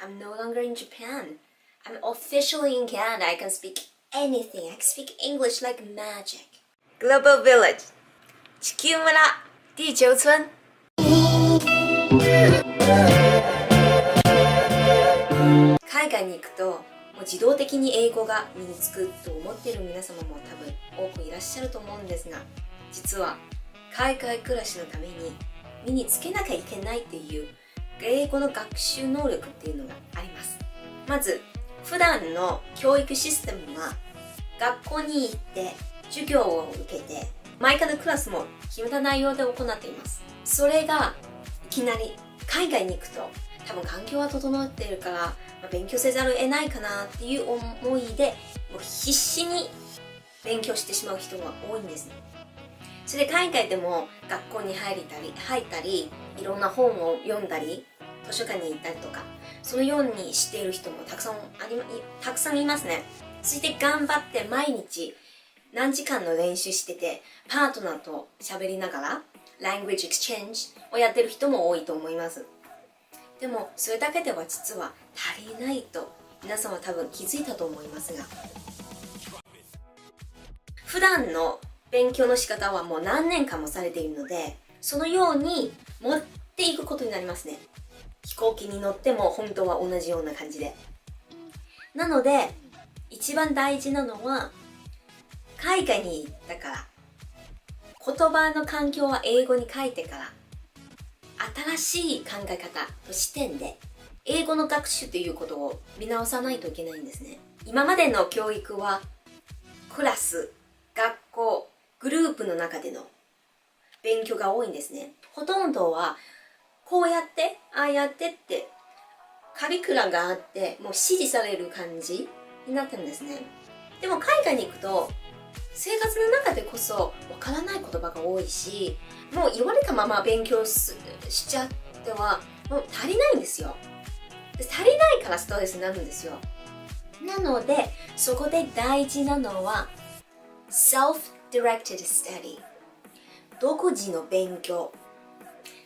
I'm no longer in Japan. I'm officially in Canada. I can speak anything. I can speak English like magic. Global Village 地球村地球村海外に行くともう自動的に英語が身につくと思っている皆様も多分多くいらっしゃると思うんですが、実は海外暮らしのために身につけなきゃいけないっていう英語の学習能力っていうのがあります。まず普段の教育システムは学校に行って授業を受けて毎回のクラスも決めた内容で行っています。それがいきなり海外に行くと多分環境は整っているから勉強せざるを得ないかなっていう思いでもう必死に勉強してしまう人が多いんですね。それで海外でも学校に入ったりいろんな本を読んだり図書館に行ったりとかそのようにしている人もたくさんいますね。そして頑張って毎日何時間の練習しててパートナーと喋りながら Language Exchange をやってる人も多いと思います。でもそれだけでは実は足りないと皆さんは多分気づいたと思いますが、普段の勉強の仕方はもう何年間もされているのでそのように持っていくことになりますね。飛行機に乗っても本当は同じような感じで。なので一番大事なのは海外に行ったから言葉の環境は英語に書いてから新しい考え方と視点で英語の学習ということを見直さないといけないんですね。今までの教育はクラス、学校、グループの中での勉強が多いんですね。ほとんどはこうやってああやってってカリキュラムがあってもう指示される感じになってるんですね。でも海外に行くと生活の中でこそわからない言葉が多いしもう言われたまま勉強しちゃってはもう足りないんですよ。で足りないからストレスになるんですよ。なのでそこで大事なのは Self-directed study 独自の勉強。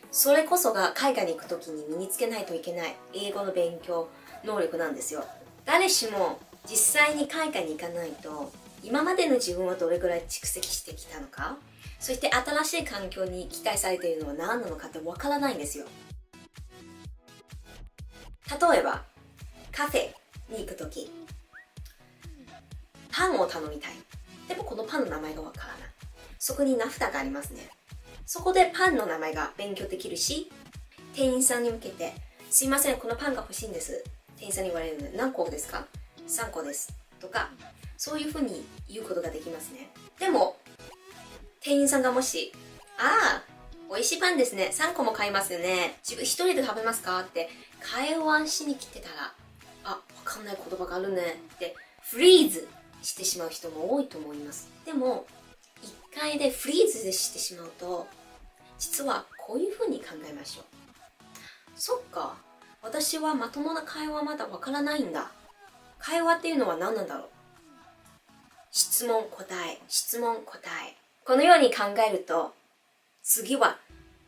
それこそが海外に行くときに身につけないといけない英語の勉強能力なんですよ。誰しも実際に海外に行かないと今までの自分はどれくらい蓄積してきたのか、そして新しい環境に期待されているのは何なのかってわからないんですよ。例えばカフェに行くときパンを頼みたい。でもこのパンの名前がわからない。そこに名札がありますね。そこでパンの名前が勉強できるし、店員さんに向けてすいませんこのパンが欲しいんです。店員さんに言われるので何個ですか？3個ですとかそういうふうに言うことができますね。でも店員さんがもし美味しいパンですね3個も買いますよね自分一人で食べますかって会話しに来てたらわかんない言葉があるねってフリーズしてしまう人も多いと思います。でも一回でフリーズでしてしまうと実はこういうふうに考えましょう。そっか私はまともな会話まだわからないんだ。会話っていうのは何なんだろう。質問答え質問答えこのように考えると次は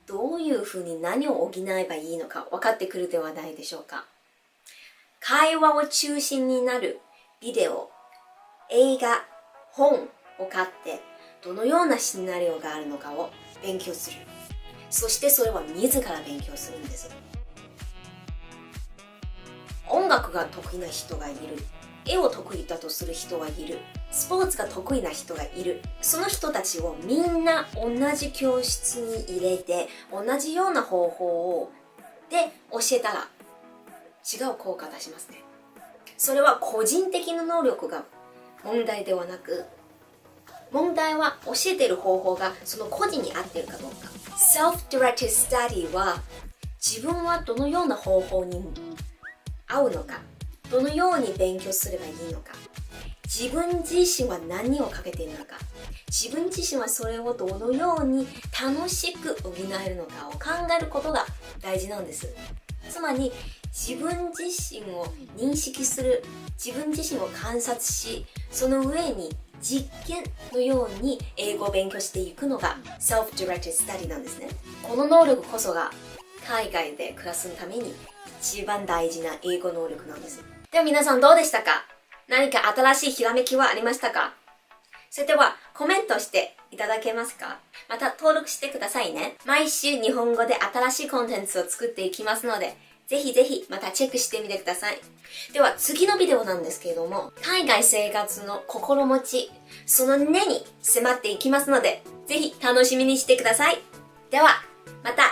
どういうふうに何を補えばいいのか分かってくるではないでしょうか。会話を中心になるビデオ、映画、本を買ってどのようなシナリオがあるのかを勉強する。そしてそれは自ら勉強するんです。音楽が得意な人がいる。絵を得意だとする人はいる。スポーツが得意な人がいる。その人たちをみんな同じ教室に入れて同じような方法で教えたら違う効果を出しますね。それは個人的な能力が問題ではなく問題は教えている方法がその個人に合っているかどうか。 Self-directed study は自分はどのような方法に合うのかどのように勉強すればいいのか自分自身は何をかけているのか自分自身はそれをどのように楽しく補えるのかを考えることが大事なんです。つまり自分自身を認識する自分自身を観察しその上に実験のように英語を勉強していくのが Self-directed study なんですね。この能力こそが海外で暮らすために一番大事な英語能力なんです。では皆さんどうでしたか？何か新しいひらめきはありましたか？それではコメントしていただけますか？また登録してくださいね。毎週日本語で新しいコンテンツを作っていきますので、ぜひぜひまたチェックしてみてください。では次のビデオなんですけれども、海外生活の心持ち、その根に迫っていきますので、ぜひ楽しみにしてください。では、また